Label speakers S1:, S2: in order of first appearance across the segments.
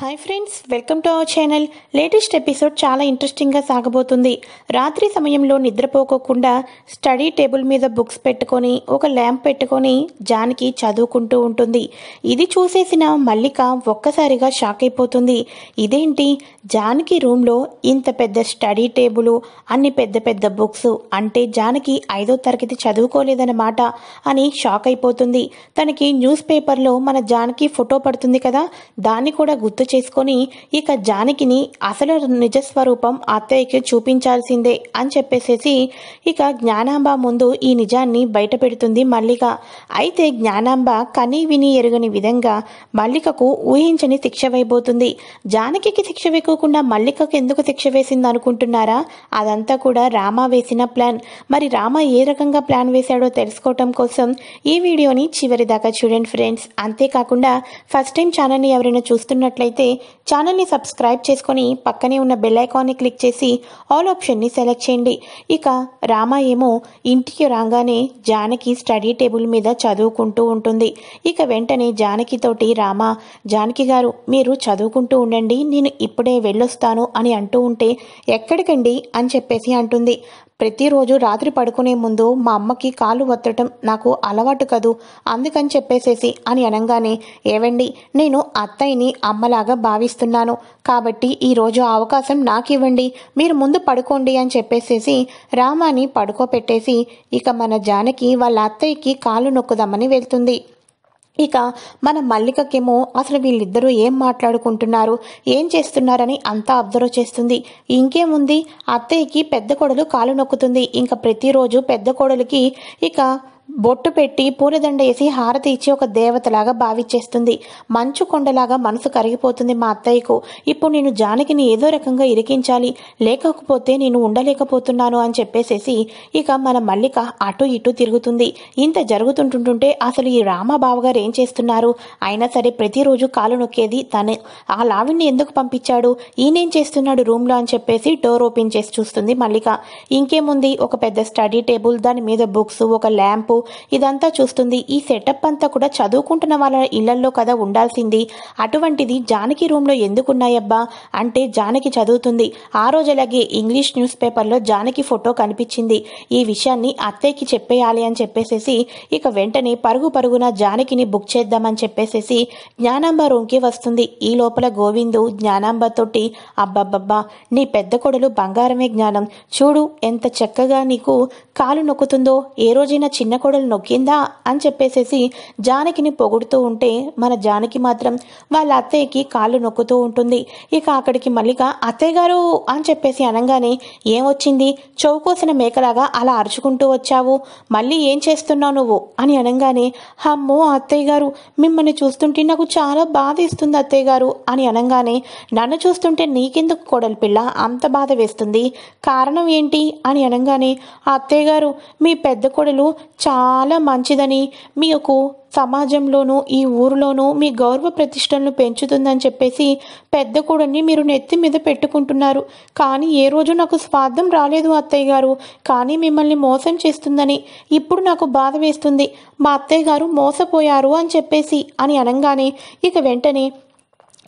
S1: Hi friends, welcome to our channel. Latest episode చాలా ఇంట్రెస్టింగ్గా సాగబోతుంది. రాత్రి సమయంలో నిద్రపోకోకుండా స్టడీ టేబుల్ మీద బుక్స్ పెట్టుకొని ఒక ల్యాంప్ పెట్టుకొని జానకి చదువుకుంటూ ఉంటుంది. ఇది చూసేసిన మల్లిక ఒక్కసారిగా షాక్ అయిపోతుంది. ఇదేంటి, జానకి రూమ్లో ఇంత పెద్ద స్టడీ టేబుల్, అన్ని పెద్ద పెద్ద బుక్స్, అంటే జానకి 5వ తరగతి చదువుకోలేదన్నమాట అని షాక్ అయిపోతుంది. తనకి న్యూస్ పేపర్లో మన జానకి ఫోటో పడుతుంది కదా, దాన్ని కూడా గుర్తు చేసుకొని ఇక జానకిని అసలు నిజస్వరూపం అత్తయ్యకి చూపించాల్సిందే అని చెప్పేసేసి ఇక జ్ఞానాంబ ముందు ఈ నిజాన్ని బయట పెడుతుంది మల్లిక. అయితే జ్ఞానాంబ కనీ విని ఎరుగని విధంగా మల్లికకు ఊహించని శిక్ష వేయబోతుంది. జానకికి శిక్ష వేయకుండా మల్లికకు ఎందుకు శిక్ష వేసింది అనుకుంటున్నారా? అదంతా కూడా రామ వేసిన ప్లాన్. మరి రామ ఏ రకంగా ప్లాన్ వేశాడో తెలుసుకోవటం కోసం ఈ వీడియోని చివరి దాకా చూడండి ఫ్రెండ్స్. అంతేకాకుండా ఫస్ట్ టైం ఛానల్ని ఎవరైనా చూస్తున్నట్లయితే ఛానల్ని సబ్స్క్రైబ్ చేసుకొని పక్కనే ఉన్న బెల్ ఐకాన్ని క్లిక్ చేసి ఆల్ ఆప్షన్ని సెలెక్ట్ చేయండి. ఇక రామ ఏమో ఇంటికి రాగానే జానకి స్టడీ టేబుల్ మీద చదువుకుంటూ ఉంటుంది. ఇక వెంటనే జానకి తోటి రామ, జానకి గారు మీరు చదువుకుంటూ ఉండండి, నేను ఇప్పుడే వెళ్ళొస్తాను అని అంటూ ఉంటే ఎక్కడికండి అని చెప్పేసి అంటుంది. ప్రతిరోజు రాత్రి పడుకునే ముందు మా అమ్మకి కాళ్ళు ఒత్తటం నాకు అలవాటు కదూ, అందుకని చెప్పేసేసి అని అనగానే, ఏవండి నేను అత్తయ్యని అమ్మలాగా భావిస్తున్నాను కాబట్టి ఈరోజు అవకాశం నాకు ఇవ్వండి, మీరు ముందు పడుకోండి అని చెప్పేసేసి రామాని పడుకోపెట్టేసి ఇక మన జానకి వాళ్ళ అత్తయ్యకి కాళ్ళు నొక్కుదామని వెళ్తుంది. ఇక మన మల్లికకేమో అసలు వీళ్ళిద్దరూ ఏం మాట్లాడుకుంటున్నారు, ఏం చేస్తున్నారని అంతా అబ్జర్వ్ చేస్తుంది. ఇంకేముంది, అత్తయ్యకి పెద్ద కోడలు కాలు నొక్కుతుంది. ఇంకా ప్రతిరోజు పెద్ద కోడలికి ఇక బొట్టు పెట్టి పూలదండ వేసి హారతి ఇచ్చి ఒక దేవతలాగా భావించేస్తుంది. మంచు కొండలాగా మనసు కరిగిపోతుంది మా అత్తయ్యకు. ఇప్పుడు నేను జానకిని ఏదో రకంగా ఇరికించాలి, లేకపోతే నేను ఉండలేకపోతున్నాను అని చెప్పేసేసి ఇక మన మల్లిక అటు ఇటు తిరుగుతుంది. ఇంత జరుగుతుంటుంటే అసలు ఈ రామ బావగారు ఏం చేస్తున్నారు? అయినా సరే ప్రతిరోజు కాలు నొక్కేది తనే, ఆ లావిని ఎందుకు పంపించాడు, ఈయనేం చేస్తున్నాడు రూమ్లో అని చెప్పేసి డోర్ ఓపెన్ చేసి చూస్తుంది మల్లిక. ఇంకేముంది, ఒక పెద్ద స్టడీ టేబుల్, దాని మీద బుక్స్, ఒక ల్యాంపు, ఇదంతా చూస్తుంది. ఈ సెటప్ అంతా కూడా చదువుకుంటున్న వాళ్ళ ఇళ్లల్లో కదా ఉండాల్సింది, అటువంటిది జానకి రూమ్లో ఎందుకున్నాయబ్బా అంటే జానకి చదువుతుంది. ఆ రోజు అలాగే ఇంగ్లీష్ న్యూస్ పేపర్లో జానకి ఫోటో కనిపించింది. ఈ విషయాన్ని అత్తయ్యకి చెప్పేయాలి అని చెప్పేసేసి ఇక వెంటనే పరుగున జానకిని బుక్ చేద్దామని చెప్పేసేసి జ్ఞానాంబ రూమ్కి వస్తుంది. ఈ లోపల గోవిందు జ్ఞానాంబ తోటి, అబ్బబ్బబ్బా నీ పెద్ద కొడలు బంగారమే జ్ఞానం, చూడు ఎంత చక్కగా నీకు కాలు నొక్కుతుందో, ఏ రోజైనా చిన్న కోడలు నొక్కిందా అని చెప్పేసేసి జానకిని పొగుడుతూ ఉంటే మన జానకి మాత్రం వాళ్ళ అత్తయ్యకి కాళ్ళు నొక్కుతూ ఉంటుంది. ఇక అక్కడికి మల్లిక అత్తయ్య గారు అని చెప్పేసి అనగానే, ఏమొచ్చింది, చౌకోసిన మేకలాగా అలా అరుచుకుంటూ వచ్చావు, మళ్ళీ ఏం చేస్తున్నావు నువ్వు అని అనగానే, అమ్మో అత్తయ్య గారు మిమ్మల్ని చూస్తుంటే నాకు చాలా బాధ ఇస్తుంది అత్తయ్య గారు అని అనగానే, నన్ను చూస్తుంటే నీకెందుకు కోడలి పిల్ల అంత బాధ వేస్తుంది, కారణం ఏంటి అని అనగానే, అత్తయ్య గారు మీ పెద్ద కోడలు చాలా మంచిదని, మీకు సమాజంలోనూ ఈ ఊరిలోనూ మీ గౌరవ ప్రతిష్టలను పెంచుతుందని చెప్పేసి పెద్ద కోడల్ని మీరు నెత్తి మీద పెట్టుకుంటున్నారు. కానీ ఏ రోజు నాకు స్వార్థం రాలేదు అత్తయ్య గారు, కానీ మిమ్మల్ని మోసం చేస్తుందని ఇప్పుడు నాకు బాధ వేస్తుంది, మా అత్తయ్య గారు మోసపోయారు అని చెప్పేసి అని అనగానే ఇక వెంటనే,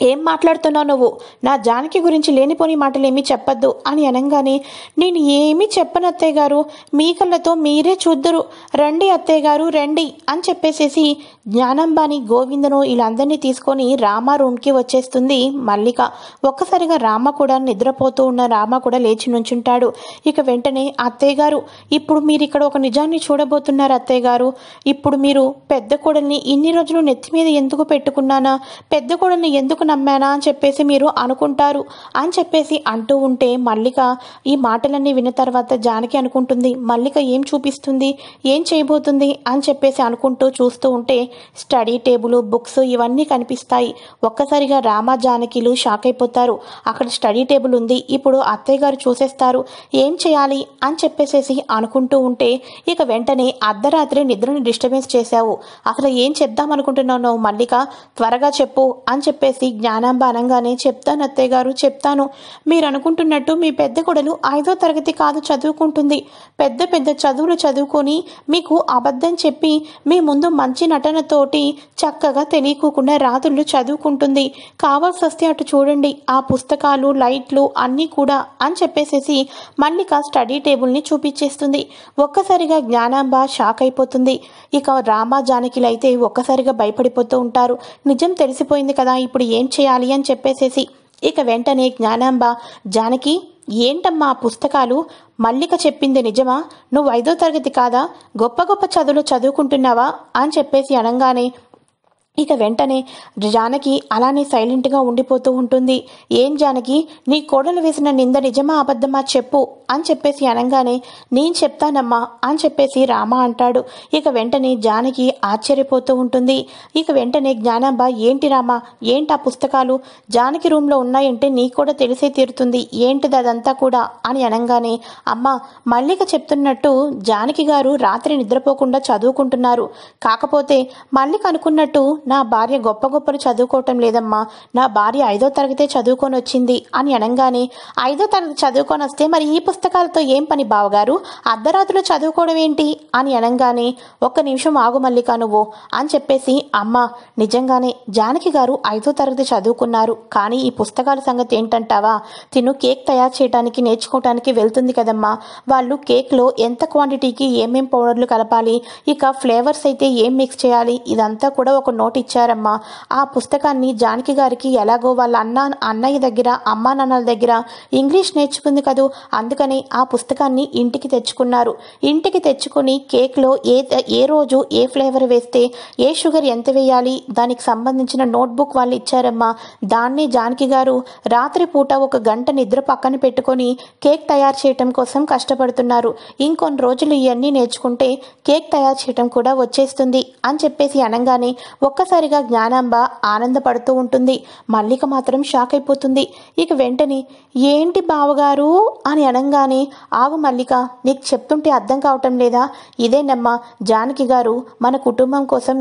S1: ఏం మాట్లాడుతున్నావు నువ్వు, నా జానకి గురించి లేనిపోని మాటలు ఏమీ చెప్పద్దు అని అనగానే, నేను ఏమీ చెప్పను అత్తయ్య గారు, మీ కళ్ళతో మీరే చూద్దరు, రండి అత్తయ్య గారు రండి అని చెప్పేసేసి జ్ఞానంబాని గోవిందను వీళ్ళందరినీ తీసుకొని రామ రూమ్కి వచ్చేస్తుంది మల్లిక. ఒక్కసారిగా రామ కూడా, నిద్రపోతూ ఉన్న రామ కూడా లేచి నుంచుంటాడు. ఇక వెంటనే, అత్తయ్య గారు ఇప్పుడు మీరు ఇక్కడ ఒక నిజాన్ని చూడబోతున్నారు అత్తయ్య గారు, ఇప్పుడు మీరు పెద్ద కోడల్ని ఇన్ని రోజులు నెత్తి మీద ఎందుకు పెట్టుకున్నానా, పెద్ద కోడల్ని ఎందుకు నమ్మానా అని చెప్పేసి మీరు అనుకుంటారు అని చెప్పేసి అంటూ ఉంటే మల్లిక ఈ మాటలన్నీ విన్న తర్వాత జానకి అనుకుంటుంది, మల్లిక ఏం చూపిస్తుంది, ఏం చేయబోతుంది అని చెప్పేసి అనుకుంటూ చూస్తూ ఉంటే స్టడీ టేబుల్, బుక్స్ ఇవన్నీ కనిపిస్తాయి. ఒక్కసారిగా రామ జానకిలు షాక్ అయిపోతారు. అక్కడ స్టడీ టేబుల్ ఉంది, ఇప్పుడు అత్తయ్య గారు చూసేస్తారు, ఏం చేయాలి అని చెప్పేసేసి అనుకుంటూ ఉంటే ఇక వెంటనే, అర్ధరాత్రి నిద్రని డిస్టర్బెన్స్ చేశావు, అసలు ఏం చేద్దాం అనుకుంటున్నావు మల్లిక, త్వరగా చెప్పు అని చెప్పేసి జ్ఞానాంబ అనగానే, చెప్తాను అత్తయ్య గారు, చెప్తాను. మీరు అనుకుంటున్నట్టు మీ పెద్ద కొడలు 5వ తరగతి కాదు చదువుకుంటుంది. పెద్ద పెద్ద చదువులు చదువుకొని మీకు అబద్ధం చెప్పి మీ ముందు మంచి నటనతోటి చక్కగా తెలియకోకుండా రాత్రులు చదువుకుంటుంది. కావాల్సి వస్తే అటు చూడండి, ఆ పుస్తకాలు, లైట్లు అన్నీ కూడా అని చెప్పేసేసి మల్లిక స్టడీ టేబుల్ని చూపించేస్తుంది. ఒక్కసారిగా జ్ఞానాంబ షాక్ అయిపోతుంది. ఇక రామ, జానకిలు అయితే ఒక్కసారిగా భయపడిపోతూ ఉంటారు. నిజం తెలిసిపోయింది కదా, ఇప్పుడు ఏం చేయాలి అని చెప్పేసేసి ఇక వెంటనే జ్ఞానాంబ, జానకి ఏంటమ్మా ఆ పుస్తకాలు? మల్లిక చెప్పింది నిజమా? నువ్వు 5వ తరగతి కాదా? గొప్ప గొప్ప చదువులు చదువుకుంటున్నావా అని చెప్పేసి అనగానే ఇక వెంటనే జానకి అలానే సైలెంట్గా ఉండిపోతూ ఉంటుంది. ఏం జానకి, నీ కోడలు వేసిన నింద నిజమా అబద్ధమా చెప్పు అని చెప్పేసి అనగానే, నేను చెప్తానమ్మా అని చెప్పేసి రామ అంటాడు. ఇక వెంటనే జానకి ఆశ్చర్యపోతూ ఉంటుంది. ఇక వెంటనే జ్ఞానాంబ, ఏంటి రామ, ఏంటి ఆ పుస్తకాలు జానకి రూమ్లో ఉన్నాయంటే నీకు కూడా తెలిసే తీరుతుంది, ఏంటిది అదంతా కూడా అని అనగానే, అమ్మ మల్లిక చెప్తున్నట్టు జానకి గారు రాత్రి నిద్రపోకుండా చదువుకుంటున్నారు. కాకపోతే మల్లిక అనుకున్నట్టు నా భార్య గొప్ప గొప్పలు చదువుకోవటం లేదమ్మా, నా భార్య 5వ తరగతే చదువుకొని వచ్చింది అని అనగానే, 5వ తరగతి చదువుకొని వస్తే మరి ఈ పుస్తకాలతో ఏం పని బావగారు, అర్ధరాత్రులు చదువుకోవడం ఏంటి అని అనగానే, ఒక్క నిమిషం ఆగు మల్లిక నువ్వు అని చెప్పేసి, అమ్మ నిజంగానే జానకి గారు 5వ తరగతి చదువుకున్నారు, కానీ ఈ పుస్తకాల సంగతి ఏంటంటావా? తిను కేక్ తయారు చేయడానికి నేర్చుకోవడానికి వెళ్తుంది కదమ్మా, వాళ్ళు కేక్లో ఎంత క్వాంటిటీకి ఏమేం పౌడర్లు కలపాలి, ఇక ఫ్లేవర్స్ అయితే ఏం మిక్స్ చేయాలి, ఇదంతా కూడా ఒక నోట్ ఇచ్చారమ్మా. ఆ పుస్తకాన్ని జానకి గారికి ఎలాగో వాళ్ళ అన్నయ్య దగ్గర, అమ్మా నాన్నల దగ్గర ఇంగ్లీష్ నేర్చుకుంది కదూ, అందుకని ఆ పుస్తకాన్ని ఇంటికి తెచ్చుకున్నారు. ఇంటికి తెచ్చుకుని కేక్లో ఏ రోజు ఏ ఫ్లేవర్ వేస్తే ఏ షుగర్ ఎంత వేయాలి దానికి సంబంధించిన నోట్బుక్ వాళ్ళు ఇచ్చారమ్మా. దాన్ని జానకి గారు రాత్రిపూట 1 గంట నిద్ర పక్కన పెట్టుకొని కేక్ తయారు చేయటం కోసం కష్టపడుతున్నారు. ఇంకొన్ని రోజులు ఇవన్నీ నేర్చుకుంటే కేక్ తయారు చేయటం కూడా వచ్చేస్తుంది అని చెప్పేసి అనగానే ఒక్కసారిగా జ్ఞానాంబ ఆనందపడుతూ ఉంటుంది. మల్లిక మాత్రం షాక్ అయిపోతుంది. ఇక వెంటనే, ఏంటి బావగారు అని అనగానే, ఆగు మల్లిక, నీకు చెప్తుంటే అర్థం కావటం లేదా? ఇదేనమ్మా జానకి గారు మన కుటుంబం కోసం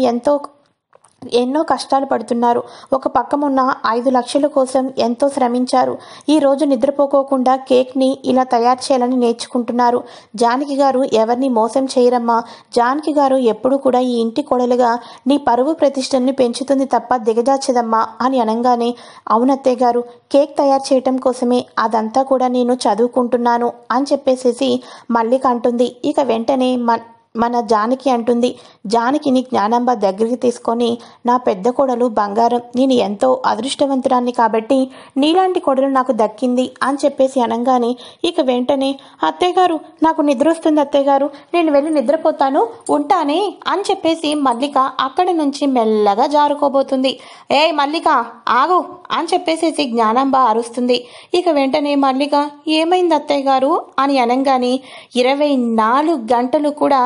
S1: ఎన్నో కష్టాలు పడుతున్నారు. ఒక పక్కమున్న 5 లక్షల కోసం ఎంతో శ్రమించారు. ఈరోజు నిద్రపోకోకుండా కేక్ని ఇలా తయారు చేయాలని నేర్చుకుంటున్నారు. జానకి గారు ఎవరిని మోసం చేయరమ్మా. జానకి గారు ఎప్పుడు కూడా ఈ ఇంటి కోడలుగా నీ పరువు ప్రతిష్టల్ని పెంచుతుంది తప్ప దిగజార్చదమ్మా అని అనగానే, అవునత్తయ్య గారు, కేక్ తయారు చేయటం కోసమే అదంతా కూడా నేను చదువుకుంటున్నాను అని చెప్పేసేసి మల్లిక అంటుంది. ఇక వెంటనే మన జానకి అంటుంది. జానకిని జ్ఞానాంబ దగ్గరికి తీసుకొని, నా పెద్ద కోడలు బంగారం, నేను ఎంతో అదృష్టవంతురాన్ని కాబట్టి నీలాంటి కోడలు నాకు దక్కింది అని చెప్పేసి అనగానే, ఇక వెంటనే, అత్తయ్య గారు నాకు నిద్ర వస్తుంది అత్తయ్య గారు, నేను వెళ్ళి నిద్రపోతాను, ఉంటానే అని చెప్పేసి మల్లిక అక్కడి నుంచి మెల్లగా జారుకోబోతుంది. ఏయ్ మల్లిక ఆగు అని చెప్పేసేసి జ్ఞానాంబ అరుస్తుంది. ఇక వెంటనే మల్లిక, ఏమైంది అత్తయ్య గారు అని అనగానే, 24 గంటలు కూడా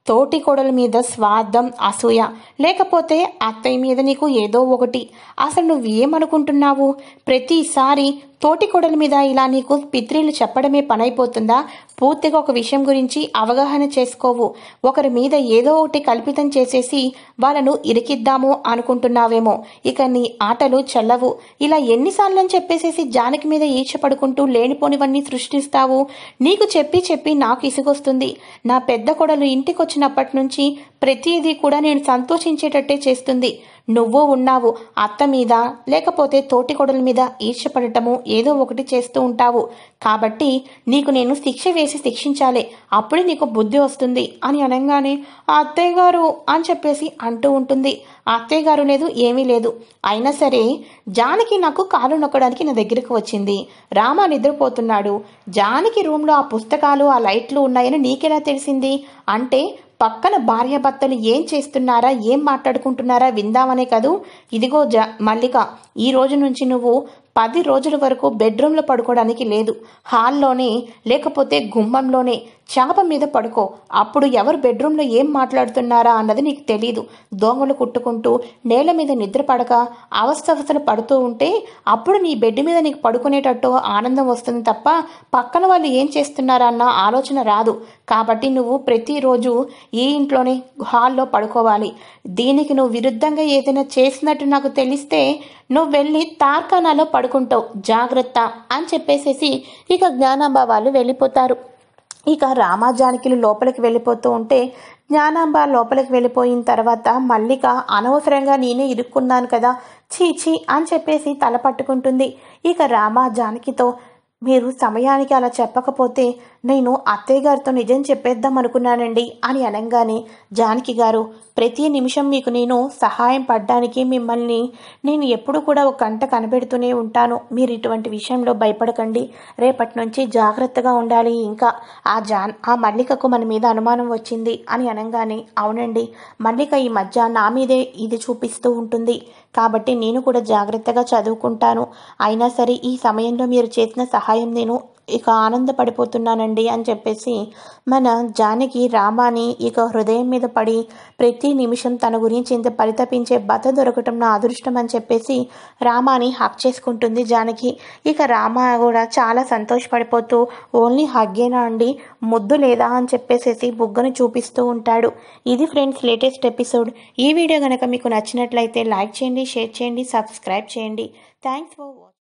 S1: తోటి కోడల మీద స్వార్థం, అసూయ, లేకపోతే అత్తయ్య మీద నీకు ఏదో ఒకటి. అసలు నువ్వేమనుకుంటున్నావు? ప్రతిసారి తోటి కోడల మీద ఇలా నీకు పిత్రీలు చెప్పడమే పనైపోతుందా? పూర్తిగా ఒక విషయం గురించి అవగాహన చేసుకోవు. ఒకరి మీద ఏదో ఒకటి కల్పితం చేసేసి వాళ్ళను ఇరికిద్దాము అనుకుంటున్నావేమో. ఇక నీ ఆటలు చెల్లవు. ఇలా ఎన్నిసార్లు అని చెప్పేసేసి జానకి మీద ఈర్ష పడుకుంటూ లేనిపోనివన్నీ సృష్టిస్తావు? నీకు చెప్పి చెప్పి నాకు ఇసుగొస్తుంది. నా పెద్ద కోడలు ఇంటికి వచ్చినప్పటి నుంచి ప్రతిదీ కూడా నేను సంతోషించేటట్టే చేస్తుంది. నువ్వు ఉన్నావు అత్త మీద, లేకపోతే తోటి కోడల మీద ఈర్ష్యపడటము, ఏదో ఒకటి చేస్తూ ఉంటావు. కాబట్టి నీకు నేను శిక్ష వేసి శిక్షించాలి, అప్పుడే నీకు బుద్ధి వస్తుంది అని అనగానే, అత్తయ్య గారు అని చెప్పేసి అంటూ ఉంటుంది. అత్తయ్య గారు లేదు, ఏమీ లేదు. అయినా సరే జానకి నాకు కాలు నొక్కడానికి నా దగ్గరకు వచ్చింది. రామ నిద్రపోతున్నాడు. జానకి రూమ్లో ఆ పుస్తకాలు, ఆ లైట్లు ఉన్నాయని నీకెలా తెలిసింది అంటే, పక్కన భార్యాభర్తలు ఏం చేస్తున్నారా, ఏం మాట్లాడుకుంటున్నారా విందామనే కదూ. ఇదిగో మల్లిక, ఈ రోజు నుంచి నువ్వు 10 రోజుల వరకు బెడ్రూమ్లో పడుకోవడానికి లేదు, హాల్లోనే లేకపోతే గుమ్మంలోనే చాప మీద పడుకో. అప్పుడు ఎవరు బెడ్రూమ్లో ఏం మాట్లాడుతున్నారా అన్నది నీకు తెలీదు. దోమలు కుట్టుకుంటూ నేల మీద నిద్ర పడక అవస్థలు పడుతూ ఉంటే అప్పుడు నీ బెడ్ మీద నీకు పడుకునేటట్టు ఆనందం వస్తుంది తప్ప పక్కన వాళ్ళు ఏం చేస్తున్నారా అన్న ఆలోచన రాదు. కాబట్టి నువ్వు ప్రతిరోజు ఈ ఇంట్లోనే హాల్లో పడుకోవాలి. దీనికి నువ్వు విరుద్ధంగా ఏదైనా చేసినట్టు నాకు తెలిస్తే నువ్వు వెళ్ళి తార్ఖానాలో పడుకుంటావు, జాగ్రత్త అని చెప్పేసేసి ఇక జ్ఞానాంబ వాళ్ళు వెళ్ళిపోతారు. ఇక రామాజానకిలు లోపలికి వెళ్ళిపోతూ ఉంటే జ్ఞానాంబ లోపలికి వెళ్ళిపోయిన తర్వాత మల్లిక అనవసరంగా నేనే ఇరుక్కున్నాను కదా, చీచీ అని చెప్పేసి తల పట్టుకుంటుంది. ఇక రామ జానకితో మీరు సమయానికి అలా చెప్పకపోతే నేను అత్తయ్య గారితో నిజం చెప్పేద్దాం అనుకున్నానండి అని అనగానే, జానకి గారు ప్రతి నిమిషం మీకు నేను సహాయం పడ్డానికి మిమ్మల్ని నేను ఎప్పుడు కూడా ఒక గంట కనిపెడుతూనే ఉంటాను. మీరు ఇటువంటి విషయంలో భయపడకండి, రేపటి నుంచి జాగ్రత్తగా ఉండాలి. ఇంకా ఆ మల్లికకు మన మీద అనుమానం వచ్చింది అని అనగానే, అవునండి మల్లిక ఈ మధ్య నా మీదే ఇది చూపిస్తూ ఉంటుంది, కాబట్టి నేను కూడా జాగ్రత్తగా చదువుకుంటాను. అయినా సరే ఈ సమయంలో మీరు చేసిన సహాయం నేను ఇక ఆనందపడిపోతున్నానండి అని చెప్పేసి మన జానకి రామాని ఇక హృదయం మీద పడి ప్రతి నిమిషం తన గురించి ఇంత పరితపించే భర్త దొరకటం నా అదృష్టం అని చెప్పేసి రామాని హక్ చేసుకుంటుంది జానకి. ఇక రామ కూడా చాలా సంతోషపడిపోతూ ఓన్లీ హగ్గేనా అండి, ముద్దు లేదా అని చెప్పేసేసి బుగ్గను చూపిస్తూ ఉంటాడు. ఇది ఫ్రెండ్స్ లేటెస్ట్ ఎపిసోడ్. ఈ వీడియో కనుక మీకు నచ్చినట్లయితే లైక్ చేయండి, షేర్ చేయండి, సబ్స్క్రైబ్ చేయండి. Thanks for watching.